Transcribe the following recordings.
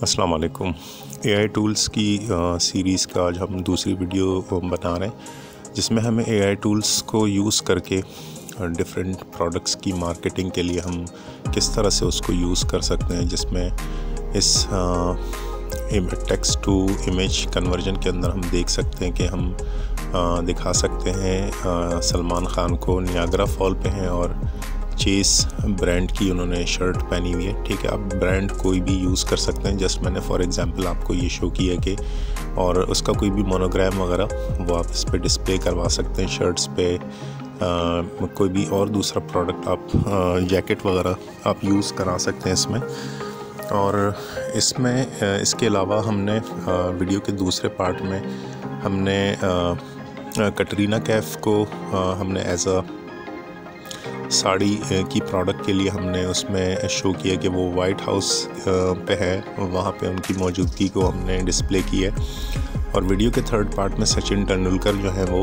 अस्सलाम वालेकुम। AI tools की सीरीज़ का आज हम दूसरी वीडियो बना रहे हैं, जिसमें हमें एआई टूल्स को यूज़ करके डिफरेंट प्रोडक्ट्स की मार्केटिंग के लिए हम किस तरह से उसको यूज़ कर सकते हैं। जिसमें इस टेक्स्ट टू इमेज कन्वर्जन के अंदर हम देख सकते हैं कि हम दिखा सकते हैं सलमान ख़ान को नियाग्रा फॉल पे हैं और चेस ब्रांड की उन्होंने शर्ट पहनी हुई है। ठीक है, आप ब्रांड कोई भी यूज़ कर सकते हैं। जस्ट मैंने फॉर एग्जांपल आपको ये शो किया कि और उसका कोई भी मोनोग्राम वगैरह वो आप इस पे डिस्प्ले करवा सकते हैं शर्ट्स पे। कोई भी और दूसरा प्रोडक्ट आप जैकेट वगैरह आप यूज़ करा सकते हैं इसमें। और इसमें इसके अलावा हमने वीडियो के दूसरे पार्ट में हमने कटरीना कैफ को हमने एज अ साड़ी की प्रोडक्ट के लिए हमने उसमें शो किया कि वो वाइट हाउस पे है, वहाँ पे उनकी मौजूदगी को हमने डिस्प्ले किया है। और वीडियो के थर्ड पार्ट में सचिन तेंदुलकर जो है वो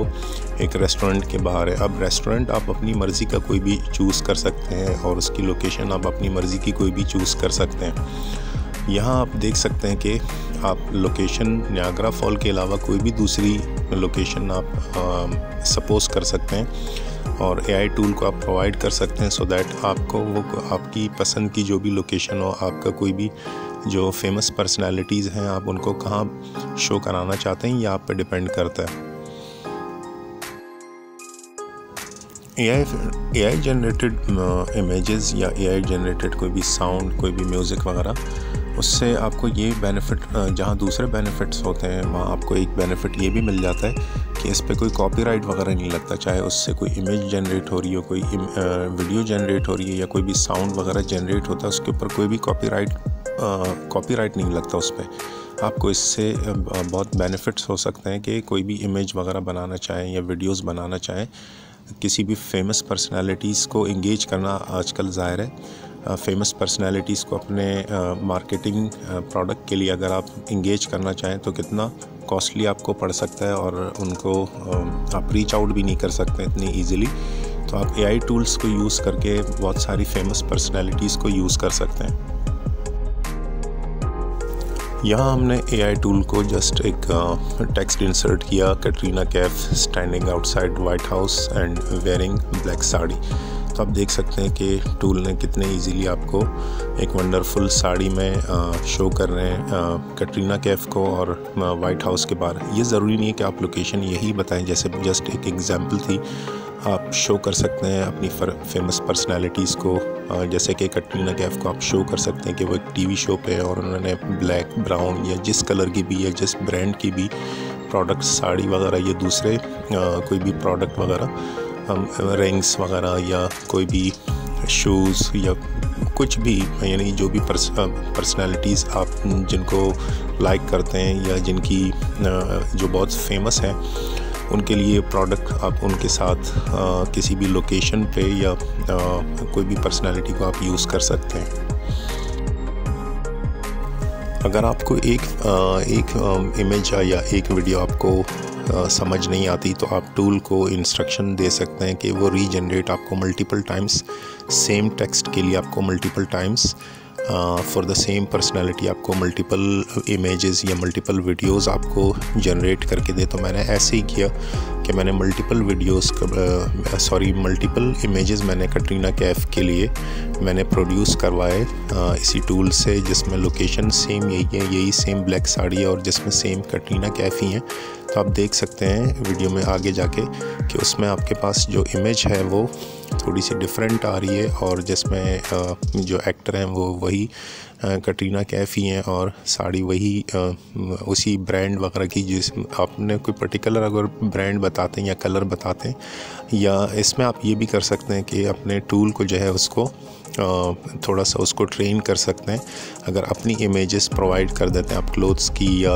एक रेस्टोरेंट के बाहर है। अब रेस्टोरेंट आप अपनी मर्ज़ी का कोई भी चूज़ कर सकते हैं और उसकी लोकेशन आप अपनी मर्ज़ी की कोई भी चूज़ कर सकते हैं। यहाँ आप देख सकते हैं कि आप लोकेशन नियाग्रा फॉल के अलावा कोई भी दूसरी लोकेशन आप सपोज़ कर सकते हैं और एआई टूल को आप प्रोवाइड कर सकते हैं, सो दैट आपको वो आपकी पसंद की जो भी लोकेशन हो, आपका कोई भी जो फेमस पर्सनालिटीज़ हैं आप उनको कहाँ शो कराना चाहते हैं, ये आप पे डिपेंड करता है। एआई जनरेटेड इमेजेस या एआई जनरेटेड कोई भी साउंड, कोई भी म्यूज़िक वगैरह, उससे आपको ये बेनिफिट, जहाँ दूसरे बेनिफिट्स होते हैं वहाँ आपको एक बेनिफिट ये भी मिल जाता है कि इस पे कोई कॉपीराइट वगैरह नहीं लगता। चाहे उससे कोई इमेज जनरेट हो रही हो, कोई वीडियो जनरेट हो रही है या कोई भी साउंड वगैरह जनरेट होता है, उसके ऊपर कोई भी कॉपीराइट नहीं लगता उस पर। आपको इससे बहुत बेनिफिट्स हो सकते हैं कि कोई भी इमेज वगैरह बनाना चाहें या वीडियोज़ बनाना चाहें, किसी भी फेमस पर्सनैलिटीज़ को इंगेज करना आजकल ज़ाहिर है। फेमस पर्सनैलिटीज़ को अपने मार्केटिंग प्रोडक्ट के लिए अगर आप इंगेज करना चाहें तो कितना कॉस्टली आपको पड़ सकता है और उनको आप रीच आउट भी नहीं कर सकते इतनी ईज़िली। तो आप एआई टूल्स को यूज़ करके बहुत सारी फेमस पर्सनैलिटीज़ को यूज़ कर सकते हैं। यहाँ हमने एआई टूल को जस्ट एक टेक्स्ट इंसर्ट किया, Katrina Kaif standing outside white house and wearing black sari. तो आप देख सकते हैं कि टूल ने कितने इजीली आपको एक वंडरफुल साड़ी में शो कर रहे हैं कटरीना कैफ को और वाइट हाउस के बाहर। ये ज़रूरी नहीं है कि आप लोकेशन यही बताएं, जैसे जस्ट एक एग्जांपल थी। आप शो कर सकते हैं अपनी फेमस पर्सनालिटीज़ को, जैसे कि कटरीना कैफ को आप शो कर सकते हैं कि वो एक टीवी शो पे है और उन्होंने ब्लैक, ब्राउन या जिस कलर की भी या जिस ब्रांड की भी प्रोडक्ट, साड़ी वगैरह या दूसरे कोई भी प्रोडक्ट वगैरह, रिंग्स वगैरह या कोई भी शूज़ या कुछ भी, यानी जो भी पर्सनालिटीज़ आप जिनको लाइक करते हैं या जिनकी जो बहुत फेमस हैं, उनके लिए प्रोडक्ट आप उनके साथ किसी भी लोकेशन पे या कोई भी पर्सनालिटी को आप यूज़ कर सकते हैं। अगर आपको एक इमेज या एक वीडियो आपको समझ नहीं आती तो आप टूल को इंस्ट्रक्शन दे सकते हैं कि वो रीजनरेट आपको मल्टीपल टाइम्स सेम टेक्स्ट के लिए आपको multiple times for the same personality आपको मल्टीपल इमेजेस या मल्टीपल वीडियोस आपको जनरेट करके दे। तो मैंने ऐसे ही किया कि मैंने मल्टीपल इमेजेस मैंने कटरीना कैफ के लिए मैंने प्रोड्यूस करवाए इसी टूल से, जिसमें लोकेशन सेम यही है, यही सेम ब्लैक साड़ी है और जिसमें सेम कटरीना कैफ ही है। तो आप देख सकते हैं वीडियो में आगे जाके कि उसमें आपके पास जो इमेज है वो थोड़ी सी डिफरेंट आ रही है और जिसमें जो एक्टर हैं वो वही कटरीना कैफ ही हैं और साड़ी वही उसी ब्रांड वगैरह की, जिस आपने कोई पर्टिकुलर अगर ब्रांड बताते हैं या कलर बताते हैं। या इसमें आप ये भी कर सकते हैं कि अपने टूल को जो है उसको थोड़ा सा उसको ट्रेन कर सकते हैं। अगर अपनी इमेजेस प्रोवाइड कर देते हैं आप क्लोथ्स की या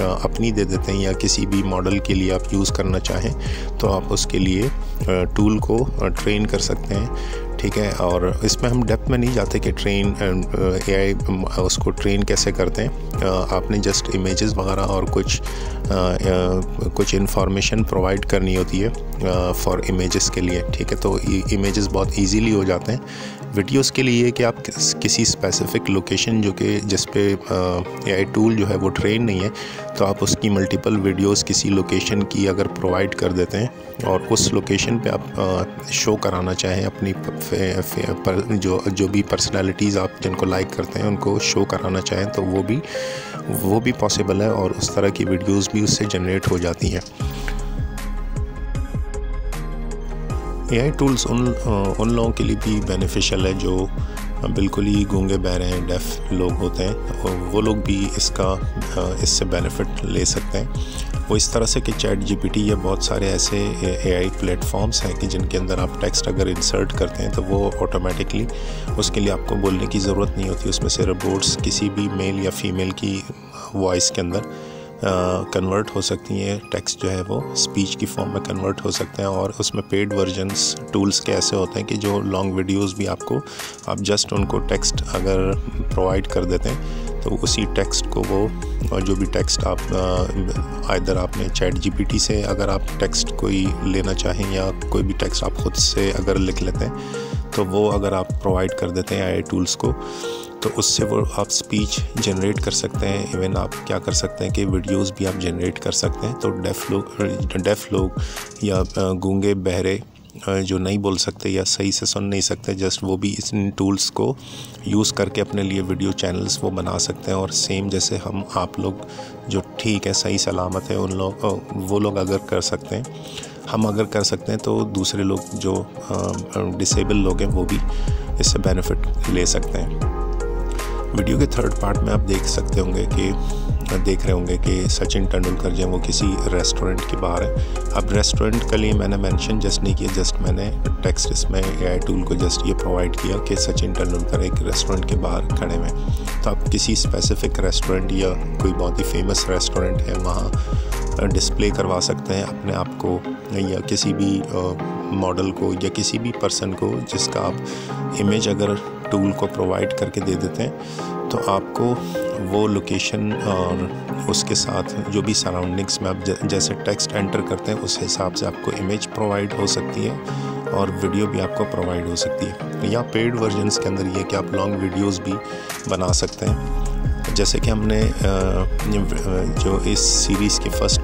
अपनी दे देते हैं या किसी भी मॉडल के लिए आप यूज़ करना चाहें तो आप उसके लिए टूल को ट्रेन कर सकते हैं। ठीक है, और इसमें हम डेप्थ में नहीं जाते कि एआई उसको ट्रेन कैसे करते हैं। आपने जस्ट इमेजेस वगैरह और कुछ कुछ इन्फॉर्मेशन प्रोवाइड करनी होती है फॉर इमेजेस के लिए, ठीक है। तो इमेजेस बहुत इजीली हो जाते हैं। वीडियोस के लिए कि आप किसी स्पेसिफिक लोकेशन जो कि जिस पे एआई टूल जो है वो ट्रेन नहीं है, तो आप उसकी मल्टीपल वीडियोस किसी लोकेशन की अगर प्रोवाइड कर देते हैं और उस लोकेशन पे आप शो कराना चाहें अपनी जो भी पर्सनालिटीज़ आप जिनको लाइक करते हैं उनको शो कराना चाहें, तो वो भी पॉसिबल है और उस तरह की वीडियोस भी उससे जनरेट हो जाती हैं। एआई टूल्स उन लोगों के लिए भी बेनिफिशियल है जो बिल्कुल ही गूंगे बहरे हैं, डेफ लोग होते हैं, और वो लोग भी इससे बेनिफिट ले सकते हैं। वो इस तरह से कि चैट जीपीटी या बहुत सारे ऐसे एआई प्लेटफॉर्म्स हैं कि जिनके अंदर आप टेक्स्ट अगर इंसर्ट करते हैं तो वो ऑटोमेटिकली, उसके लिए आपको बोलने की ज़रूरत नहीं होती, उसमें से रोबोट्स किसी भी मेल या फीमेल की वॉइस के अंदर कन्वर्ट हो सकती हैं। टेक्स्ट जो है वो स्पीच की फॉर्म में कन्वर्ट हो सकते हैं। और उसमें पेड वर्जन्स टूल्स के ऐसे होते हैं कि जो लॉन्ग वीडियोस भी आप जस्ट उनको टेक्स्ट अगर प्रोवाइड कर देते हैं तो उसी टेक्स्ट को वो जो भी टेक्स्ट आइदर आपने चैट जीपीटी से अगर आप टेक्स्ट कोई लेना चाहें या कोई भी टेक्स्ट आप ख़ुद से अगर लिख लेते हैं तो वो अगर आप प्रोवाइड कर देते हैं एआई टूल्स को, तो उससे वो आप स्पीच जनरेट कर सकते हैं। इवन आप क्या कर सकते हैं कि वीडियोस भी आप जनरेट कर सकते हैं। तो डेफ लोग या गूंगे बहरे जो नहीं बोल सकते या सही से सुन नहीं सकते, जस्ट वो भी इन टूल्स को यूज़ करके अपने लिए वीडियो चैनल्स वो बना सकते हैं। और सेम जैसे आप लोग जो ठीक है सही सलामत है वो लोग अगर कर सकते हैं, हम अगर कर सकते हैं, तो दूसरे लोग जो डिसेबल लोग हैं वो भी इससे बेनिफिट ले सकते हैं। वीडियो के थर्ड पार्ट में आप देख रहे होंगे कि सचिन तेंदुलकर जो है वो किसी रेस्टोरेंट के बाहर है। अब रेस्टोरेंट के लिए मैंने मेंशन जस्ट नहीं किया, जस्ट मैंने टेक्स्ट इसमें एआई टूल को जस्ट ये प्रोवाइड किया कि सचिन तेंदुलकर एक रेस्टोरेंट के बाहर खड़े हुए हैं। तो आप किसी स्पेसिफिक रेस्टोरेंट या कोई बहुत ही फेमस रेस्टोरेंट है वहाँ डिस्प्ले करवा सकते हैं अपने आप को, या किसी भी मॉडल को या किसी भी पर्सन को जिसका आप इमेज अगर टूल को प्रोवाइड करके दे देते हैं, तो आपको वो लोकेशन और उसके साथ जो भी सराउंडिंग्स में आप जैसे टेक्स्ट एंटर करते हैं उस हिसाब से आपको इमेज प्रोवाइड हो सकती है और वीडियो भी आपको प्रोवाइड हो सकती है। या पेड वर्जन्स के अंदर ये कि आप लॉन्ग वीडियोस भी बना सकते हैं। जैसे कि हमने जो इस सीरीज़ के फर्स्ट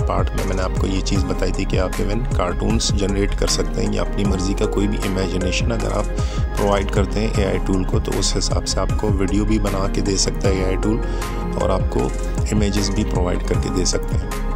पार्ट में मैंने आपको ये चीज़ बताई थी कि आप इवन कार्टून्स जनरेट कर सकते हैं या अपनी मर्ज़ी का कोई भी इमेजिनेशन अगर आप प्रोवाइड करते हैं एआई टूल को, तो उस हिसाब से आपको वीडियो भी बना के दे सकता है एआई टूल और आपको इमेजेस भी प्रोवाइड करके दे सकते हैं।